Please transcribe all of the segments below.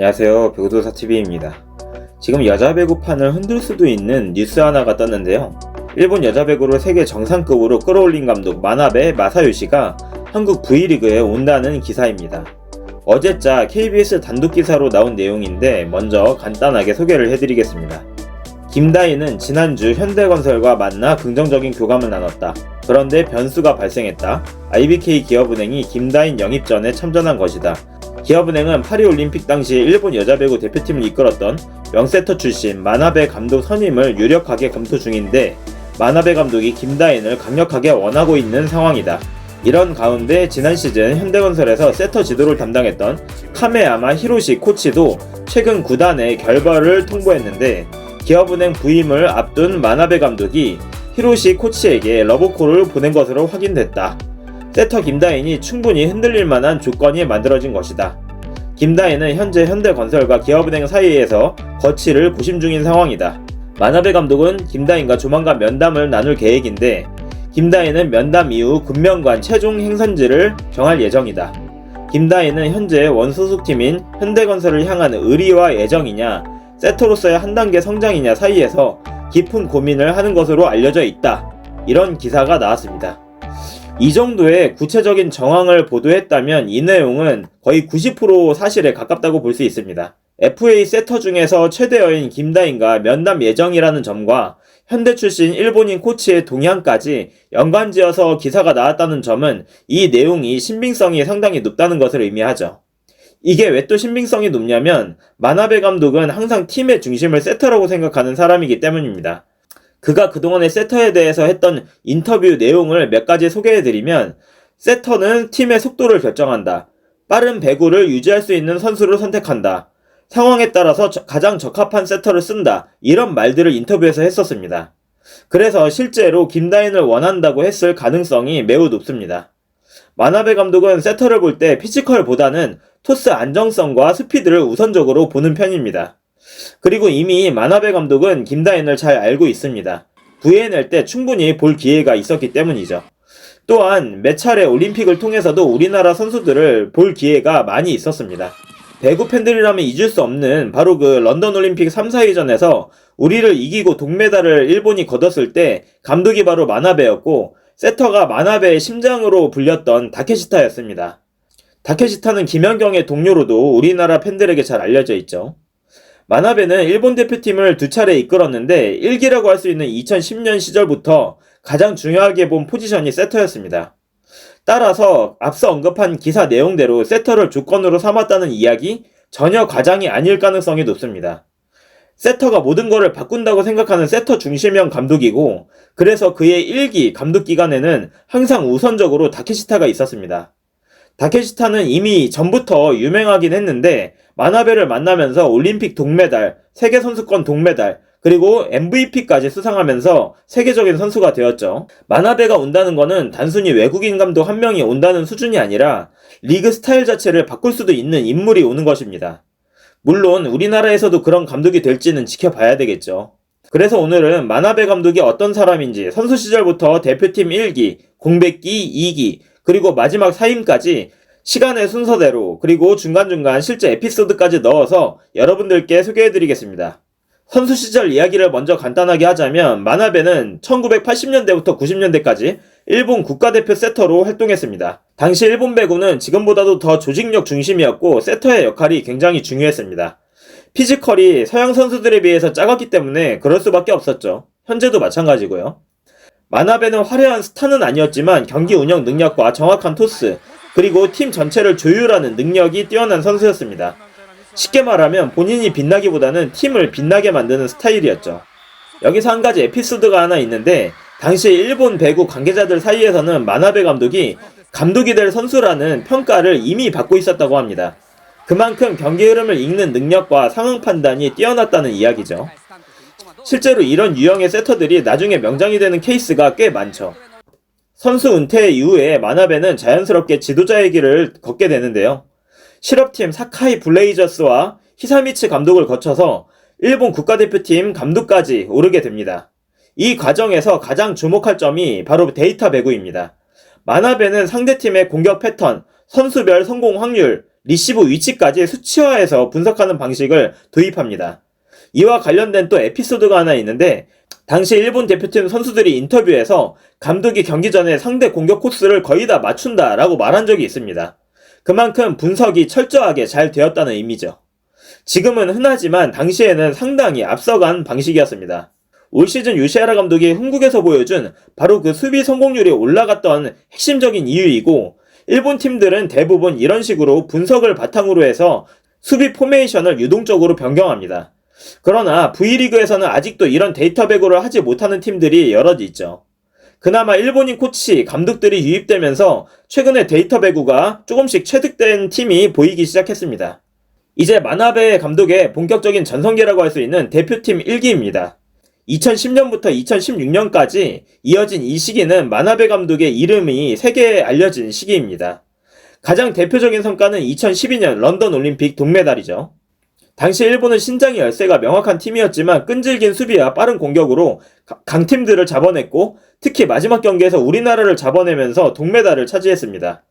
안녕하세요, 배구도사TV입니다. 지금 여자 배구판을 흔들 수도 있는 뉴스 하나가 떴는데요. 일본 여자 배구를 세계 정상급으로 끌어올린 감독 마나베 마사요시가 한국 V리그에 온다는 기사입니다. 어제자 KBS 단독 기사로 나온 내용인데 먼저 간단하게 소개를 해드리겠습니다. 김다희는 지난주 현대건설과 만나 긍정적인 교감을 나눴다. 그런데 변수가 발생했다. IBK 기업은행이 김다희 영입전에 참전한 것이다. 기업은행은 파리올림픽 당시 일본 여자배구 대표팀을 이끌었던 명세터 출신 마나베 감독 선임을 유력하게 검토 중인데 마나베 감독이 김다인을 강력하게 원하고 있는 상황이다. 이런 가운데 지난 시즌 현대건설에서 세터 지도를 담당했던 카메야마 히로시 코치도 최근 구단에 결별을 통보했는데 기업은행 부임을 앞둔 마나베 감독이 히로시 코치에게 러브콜을 보낸 것으로 확인됐다. 세터 김다인이 충분히 흔들릴 만한 조건이 만들어진 것이다. 김다인은 현재 현대건설과 기업은행 사이에서 거취를 고심 중인 상황이다. 마나베 감독은 김다인과 조만간 면담을 나눌 계획인데 김다인은 면담 이후 금명관 최종 행선지를 정할 예정이다. 김다인은 현재 원소속팀인 현대건설을 향한 의리와 애정이냐 세터로서의 한 단계 성장이냐 사이에서 깊은 고민을 하는 것으로 알려져 있다. 이런 기사가 나왔습니다. 이 정도의 구체적인 정황을 보도했다면 이 내용은 거의 90% 사실에 가깝다고 볼 수 있습니다. FA 세터 중에서 최대어인 김다인과 면담 예정이라는 점과 현대 출신 일본인 코치의 동향까지 연관지어서 기사가 나왔다는 점은 이 내용이 신빙성이 상당히 높다는 것을 의미하죠. 이게 왜 또 신빙성이 높냐면 마나베 감독은 항상 팀의 중심을 세터라고 생각하는 사람이기 때문입니다. 그가 그동안의 세터에 대해서 했던 인터뷰 내용을 몇 가지 소개해드리면 세터는 팀의 속도를 결정한다. 빠른 배구를 유지할 수 있는 선수를 선택한다. 상황에 따라서 가장 적합한 세터를 쓴다. 이런 말들을 인터뷰에서 했었습니다. 그래서 실제로 김다인을 원한다고 했을 가능성이 매우 높습니다. 마나베 감독은 세터를 볼 때 피지컬보다는 토스 안정성과 스피드를 우선적으로 보는 편입니다. 그리고 이미 마나베 감독은 김다인을 잘 알고 있습니다. VNL 때 충분히 볼 기회가 있었기 때문이죠. 또한 몇 차례 올림픽을 통해서도 우리나라 선수들을 볼 기회가 많이 있었습니다. 배구 팬들이라면 잊을 수 없는 바로 그 런던 올림픽 3, 4위전에서 우리를 이기고 동메달을 일본이 거뒀을 때 감독이 바로 마나베였고 세터가 마나베의 심장으로 불렸던 다케시타였습니다. 다케시타는 김연경의 동료로도 우리나라 팬들에게 잘 알려져 있죠. 마나베는 일본 대표팀을 2차례 이끌었는데 1기라고 할 수 있는 2010년 시절부터 가장 중요하게 본 포지션이 세터였습니다. 따라서 앞서 언급한 기사 내용대로 세터를 조건으로 삼았다는 이야기 전혀 과장이 아닐 가능성이 높습니다. 세터가 모든 것을 바꾼다고 생각하는 세터 중심형 감독이고 그래서 그의 1기 감독 기간에는 항상 우선적으로 다케시타가 있었습니다. 다케시타는 이미 전부터 유명하긴 했는데 마나베를 만나면서 올림픽 동메달, 세계선수권 동메달, 그리고 MVP까지 수상하면서 세계적인 선수가 되었죠. 마나베가 온다는 것은 단순히 외국인 감독 한 명이 온다는 수준이 아니라 리그 스타일 자체를 바꿀 수도 있는 인물이 오는 것입니다. 물론 우리나라에서도 그런 감독이 될지는 지켜봐야 되겠죠. 그래서 오늘은 마나베 감독이 어떤 사람인지 선수 시절부터 대표팀 1기, 공백기 2기, 그리고 마지막 사임까지 시간의 순서대로 그리고 중간중간 실제 에피소드까지 넣어서 여러분들께 소개해드리겠습니다. 선수 시절 이야기를 먼저 간단하게 하자면 마나베는 1980년대부터 90년대까지 일본 국가대표 세터로 활동했습니다. 당시 일본 배구는 지금보다도 더 조직력 중심이었고 세터의 역할이 굉장히 중요했습니다. 피지컬이 서양 선수들에 비해서 작았기 때문에 그럴 수밖에 없었죠. 현재도 마찬가지고요. 마나베는 화려한 스타는 아니었지만 경기 운영 능력과 정확한 토스, 그리고 팀 전체를 조율하는 능력이 뛰어난 선수였습니다. 쉽게 말하면 본인이 빛나기보다는 팀을 빛나게 만드는 스타일이었죠. 여기서 한 가지 에피소드가 하나 있는데 당시 일본 배구 관계자들 사이에서는 마나베 감독이 감독이 될 선수라는 평가를 이미 받고 있었다고 합니다. 그만큼 경기 흐름을 읽는 능력과 상황 판단이 뛰어났다는 이야기죠. 실제로 이런 유형의 세터들이 나중에 명장이 되는 케이스가 꽤 많죠. 선수 은퇴 이후에 마나베는 자연스럽게 지도자의 길을 걷게 되는데요. 실업팀 사카이 블레이저스와 히사미츠 감독을 거쳐서 일본 국가대표팀 감독까지 오르게 됩니다. 이 과정에서 가장 주목할 점이 바로 데이터 배구입니다. 마나베는 상대팀의 공격 패턴, 선수별 성공 확률, 리시브 위치까지 수치화해서 분석하는 방식을 도입합니다. 이와 관련된 또 에피소드가 하나 있는데, 당시 일본 대표팀 선수들이 인터뷰에서 감독이 경기 전에 상대 공격 코스를 거의 다 맞춘다 라고 말한 적이 있습니다. 그만큼 분석이 철저하게 잘 되었다는 의미죠. 지금은 흔하지만 당시에는 상당히 앞서간 방식이었습니다. 올 시즌 요시하라 감독이 흥국에서 보여준 바로 그 수비 성공률이 올라갔던 핵심적인 이유이고, 일본 팀들은 대부분 이런 식으로 분석을 바탕으로 해서 수비 포메이션을 유동적으로 변경합니다. 그러나 V리그에서는 아직도 이런 데이터 배구를 하지 못하는 팀들이 여럿 있죠. 그나마 일본인 코치, 감독들이 유입되면서 최근에 데이터 배구가 조금씩 체득된 팀이 보이기 시작했습니다. 이제 마나베 감독의 본격적인 전성기라고 할 수 있는 대표팀 1기입니다. 2010년부터 2016년까지 이어진 이 시기는 마나베 감독의 이름이 세계에 알려진 시기입니다. 가장 대표적인 성과는 2012년 런던 올림픽 동메달이죠. 당시 일본은 신장의 열세가 명확한 팀이었지만 끈질긴 수비와 빠른 공격으로 강팀들을 잡아냈고, 특히 마지막 경기에서 우리나라를 잡아내면서 동메달을 차지했습니다.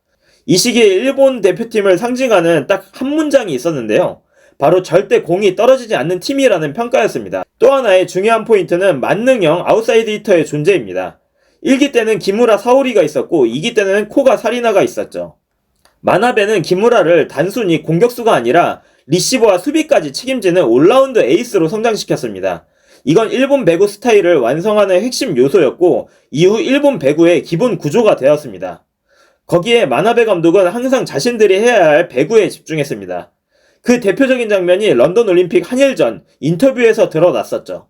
이 시기에 일본 대표팀을 상징하는 딱 한 문장이 있었는데요. 바로 절대 공이 떨어지지 않는 팀이라는 평가였습니다. 또 하나의 중요한 포인트는 만능형 아웃사이드 히터의 존재입니다. 1기 때는 기무라 사오리가 있었고 2기 때는 코가 사리나가 있었죠. 마나베는 기무라를 단순히 공격수가 아니라 리시버와 수비까지 책임지는 올라운드 에이스로 성장시켰습니다. 이건 일본 배구 스타일을 완성하는 핵심 요소였고, 이후 일본 배구의 기본 구조가 되었습니다. 거기에 마나베 감독은 항상 자신들이 해야 할 배구에 집중했습니다. 그 대표적인 장면이 런던 올림픽 한일전 인터뷰에서 드러났었죠.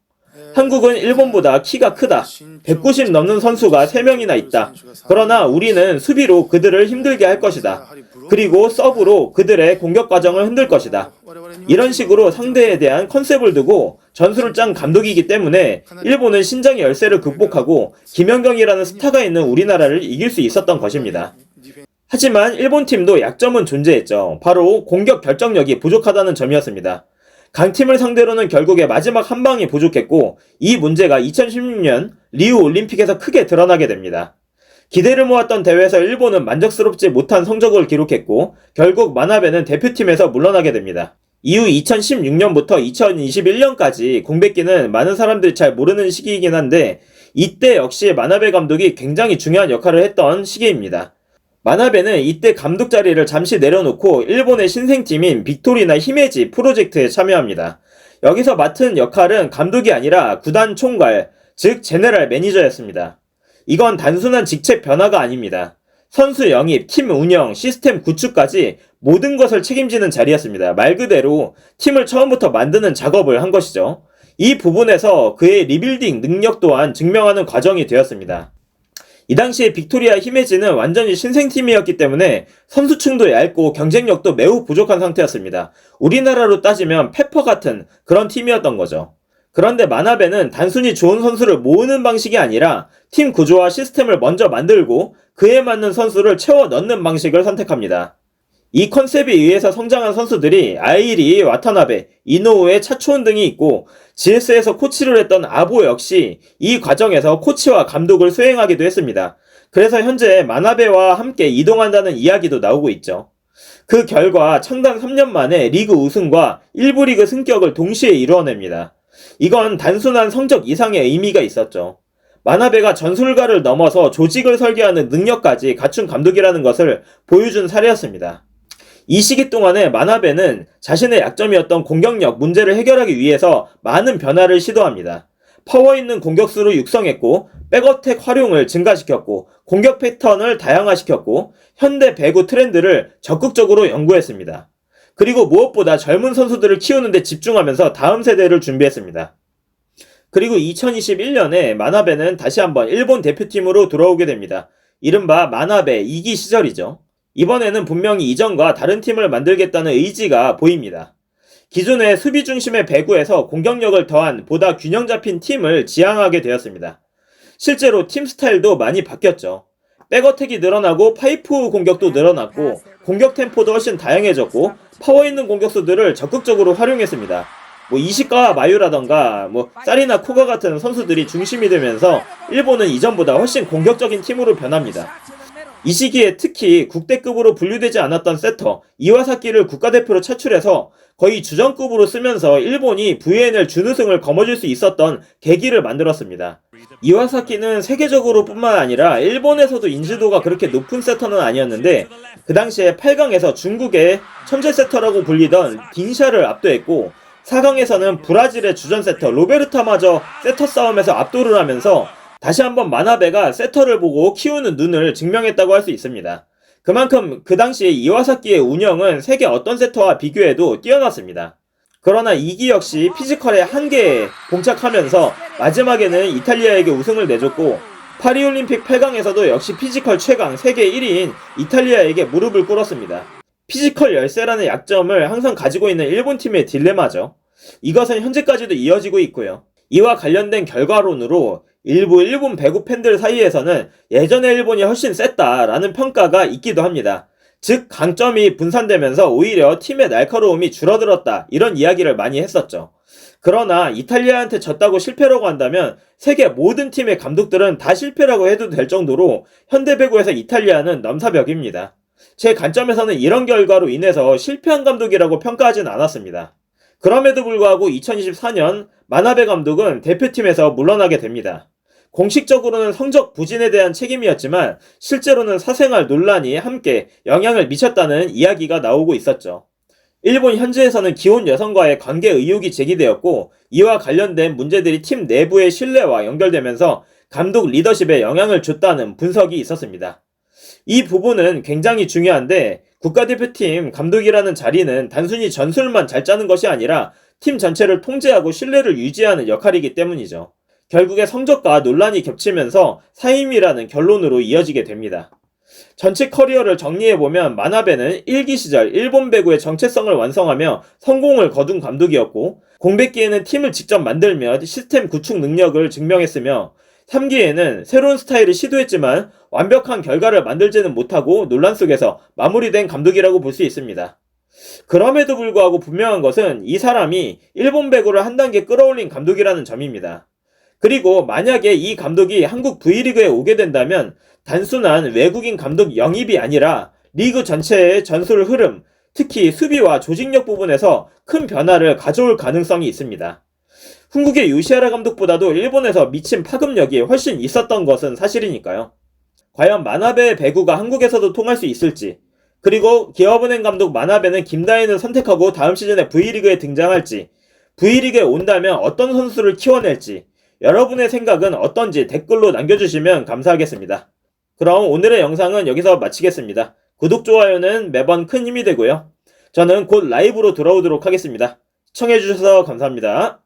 한국은 일본보다 키가 크다. 190 넘는 선수가 3명이나 있다. 그러나 우리는 수비로 그들을 힘들게 할 것이다. 그리고 서브로 그들의 공격 과정을 흔들 것이다. 이런 식으로 상대에 대한 컨셉을 두고 전술을 짠 감독이기 때문에 일본은 신장의 열세를 극복하고 김연경이라는 스타가 있는 우리나라를 이길 수 있었던 것입니다. 하지만 일본 팀도 약점은 존재했죠. 바로 공격 결정력이 부족하다는 점이었습니다. 강팀을 상대로는 결국에 마지막 한 방이 부족했고, 이 문제가 2016년 리우 올림픽에서 크게 드러나게 됩니다. 기대를 모았던 대회에서 일본은 만족스럽지 못한 성적을 기록했고, 결국 마나베는 대표팀에서 물러나게 됩니다. 이후 2016년부터 2021년까지 공백기는 많은 사람들이 잘 모르는 시기이긴 한데, 이때 역시 마나베 감독이 굉장히 중요한 역할을 했던 시기입니다. 마나베는 이때 감독 자리를 잠시 내려놓고 일본의 신생팀인 빅토리나 히메지 프로젝트에 참여합니다. 여기서 맡은 역할은 감독이 아니라 구단 총괄, 즉 제네럴 매니저였습니다. 이건 단순한 직책 변화가 아닙니다. 선수 영입, 팀 운영, 시스템 구축까지 모든 것을 책임지는 자리였습니다. 말 그대로 팀을 처음부터 만드는 작업을 한 것이죠. 이 부분에서 그의 리빌딩 능력 또한 증명하는 과정이 되었습니다. 이 당시에 빅토리아 히메지는 완전히 신생팀이었기 때문에 선수층도 얇고 경쟁력도 매우 부족한 상태였습니다. 우리나라로 따지면 페퍼 같은 그런 팀이었던 거죠. 그런데 마나베는 단순히 좋은 선수를 모으는 방식이 아니라 팀 구조와 시스템을 먼저 만들고 그에 맞는 선수를 채워 넣는 방식을 선택합니다. 이 컨셉에 의해서 성장한 선수들이 아이리, 와타나베, 이노우에, 차초온 등이 있고, GS에서 코치를 했던 아보 역시 이 과정에서 코치와 감독을 수행하기도 했습니다. 그래서 현재 마나베와 함께 이동한다는 이야기도 나오고 있죠. 그 결과 창단 3년 만에 리그 우승과 1부 리그 승격을 동시에 이루어냅니다. 이건 단순한 성적 이상의 의미가 있었죠. 마나베가 전술가를 넘어서 조직을 설계하는 능력까지 갖춘 감독이라는 것을 보여준 사례였습니다. 이 시기 동안에 마나베는 자신의 약점이었던 공격력 문제를 해결하기 위해서 많은 변화를 시도합니다. 파워 있는 공격수를 육성했고, 백어택 활용을 증가시켰고, 공격 패턴을 다양화시켰고, 현대 배구 트렌드를 적극적으로 연구했습니다. 그리고 무엇보다 젊은 선수들을 키우는 데 집중하면서 다음 세대를 준비했습니다. 그리고 2021년에 마나베는 다시 한번 일본 대표팀으로 돌아오게 됩니다. 이른바 마나베 2기 시절이죠. 이번에는 분명히 이전과 다른 팀을 만들겠다는 의지가 보입니다. 기존의 수비 중심의 배구에서 공격력을 더한 보다 균형 잡힌 팀을 지향하게 되었습니다. 실제로 팀 스타일도 많이 바뀌었죠. 백어택이 늘어나고 파이프 공격도 늘어났고, 공격 템포도 훨씬 다양해졌고, 파워 있는 공격수들을 적극적으로 활용했습니다. 이시카와 마유라던가 사리나 코가 같은 선수들이 중심이 되면서 일본은 이전보다 훨씬 공격적인 팀으로 변합니다. 이 시기에 특히 국대급으로 분류되지 않았던 세터 이와사키를 국가대표로 차출해서 거의 주전급으로 쓰면서 일본이 VNL 준우승을 거머쥘 수 있었던 계기를 만들었습니다. 이와사키는 세계적으로 뿐만 아니라 일본에서도 인지도가 그렇게 높은 세터는 아니었는데 그 당시에 8강에서 중국의 천재 세터라고 불리던 딘샤를 압도했고 4강에서는 브라질의 주전 세터 로베르타마저 세터 싸움에서 압도를 하면서 다시 한번 마나베가 세터를 보고 키우는 눈을 증명했다고 할 수 있습니다. 그만큼 그 당시에 이와사키의 운영은 세계 어떤 세터와 비교해도 뛰어났습니다. 그러나 이기 역시 피지컬의 한계에 봉착하면서 마지막에는 이탈리아에게 우승을 내줬고 파리올림픽 8강에서도 역시 피지컬 최강 세계 1위인 이탈리아에게 무릎을 꿇었습니다. 피지컬 열세라는 약점을 항상 가지고 있는 일본팀의 딜레마죠. 이것은 현재까지도 이어지고 있고요. 이와 관련된 결과론으로 일부 일본 배구 팬들 사이에서는 예전의 일본이 훨씬 셌다라는 평가가 있기도 합니다. 즉 강점이 분산되면서 오히려 팀의 날카로움이 줄어들었다 이런 이야기를 많이 했었죠. 그러나 이탈리아한테 졌다고 실패라고 한다면 세계 모든 팀의 감독들은 다 실패라고 해도 될 정도로 현대배구에서 이탈리아는 넘사벽입니다. 제 관점에서는 이런 결과로 인해서 실패한 감독이라고 평가하진 않았습니다. 그럼에도 불구하고 2024년 마나베 감독은 대표팀에서 물러나게 됩니다. 공식적으로는 성적 부진에 대한 책임이었지만 실제로는 사생활 논란이 함께 영향을 미쳤다는 이야기가 나오고 있었죠. 일본 현지에서는 기혼 여성과의 관계 의혹이 제기되었고 이와 관련된 문제들이 팀 내부의 신뢰와 연결되면서 감독 리더십에 영향을 줬다는 분석이 있었습니다. 이 부분은 굉장히 중요한데 국가대표팀 감독이라는 자리는 단순히 전술만 잘 짜는 것이 아니라 팀 전체를 통제하고 신뢰를 유지하는 역할이기 때문이죠. 결국에 성적과 논란이 겹치면서 사임이라는 결론으로 이어지게 됩니다. 전체 커리어를 정리해보면 마나베는 1기 시절 일본 배구의 정체성을 완성하며 성공을 거둔 감독이었고 공백기에는 팀을 직접 만들며 시스템 구축 능력을 증명했으며 3기에는 새로운 스타일을 시도했지만 완벽한 결과를 만들지는 못하고 논란 속에서 마무리된 감독이라고 볼 수 있습니다. 그럼에도 불구하고 분명한 것은 이 사람이 일본 배구를 한 단계 끌어올린 감독이라는 점입니다. 그리고 만약에 이 감독이 한국 V리그에 오게 된다면 단순한 외국인 감독 영입이 아니라 리그 전체의 전술 흐름, 특히 수비와 조직력 부분에서 큰 변화를 가져올 가능성이 있습니다. 한국의 요시하라 감독보다도 일본에서 미친 파급력이 훨씬 있었던 것은 사실이니까요. 과연 마나베의 배구가 한국에서도 통할 수 있을지, 그리고 기업은행 감독 마나베는 김다인을 선택하고 다음 시즌에 V리그에 등장할지, V리그에 온다면 어떤 선수를 키워낼지, 여러분의 생각은 어떤지 댓글로 남겨주시면 감사하겠습니다. 그럼 오늘의 영상은 여기서 마치겠습니다. 구독, 좋아요는 매번 큰 힘이 되고요. 저는 곧 라이브로 돌아오도록 하겠습니다. 시청해주셔서 감사합니다.